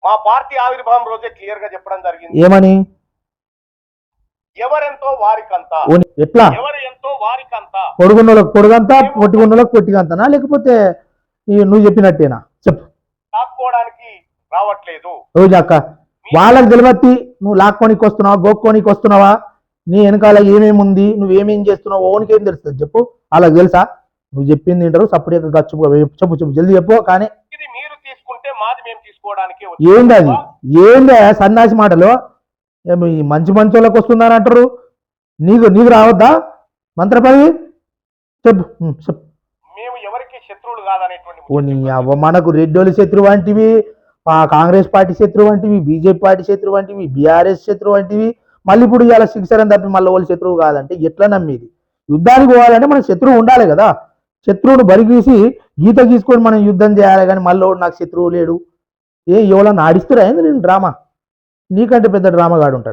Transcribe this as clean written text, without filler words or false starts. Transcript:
మా పార్టీ ఆవిర్భావం రోజే క్లియర్ గా చెప్పడం జరిగింది. ఏమని? ఎవరెంతో వారికంతా. ఎట్లా? ఎవరు ఎంతో వారికంతా. పొడుగున్నోళ్ళకి పొడుగంతా, పొట్టిగున్నోళ్ళకి పొట్టిగంతనా, లేకపోతే నువ్వు చెప్పినట్టేనా? చెప్పు. లాక్కోవడానికి రావట్లేదు. రోజాక్క వాళ్ళకి తెలియట్టి నువ్వు లాక్కోనికి వస్తున్నావా, గోక్కోనికి వస్తున్నావా, నీ వెనకాల ఏమేమి ఉంది, నువ్వేమేం చేస్తున్నావు, ఓనికేం తెలుస్తుంది చెప్పు. వాళ్ళకి తెలుసా? నువ్వు చెప్పింది వింటారు. సపరేట్ గచ్చు చెప్పు చెప్పు జల్దీ చెప్పు. కానీ ఇది మీరు తీసుకుంటే మాది మేము తీసుకోవడానికి ఏంది అది? ఏంది సన్నాసి మాటలు? ఈ మంచి మంచి వాళ్ళకి వస్తుందని అంటారు. నీకు నీకు రావద్దా మంత్ర పదవి? చెప్పు చెప్పు. మేము ఎవరికి శత్రువులు కాదనేటువంటి మనకు రెడ్డోళ్ళ శత్రువు వంటివి, కాంగ్రెస్ పార్టీ శత్రువు వంటివి, బీజేపీ పార్టీ శత్రువు వంటివి, బీఆర్ఎస్ శత్రువు వంటివి, మళ్ళీ ఇప్పుడు ఇలా శిక్షణ తప్పి మళ్ళీ వాళ్ళు శత్రువు కాదంటే ఎట్లా నమ్మేది? యుద్ధానికి పోవాలంటే మన శత్రువు ఉండాలి కదా. శత్రువును బరిగీసి గీత గీసుకొని మనం యుద్ధం చేయాలి. కానీ మళ్ళీ నాకు శత్రువు లేడు, ఎవరన్నా ఆడిస్తురా ఏంది? నేను డ్రామా నీకంటే పెద్ద డ్రామా గాడు ఉంటాడు.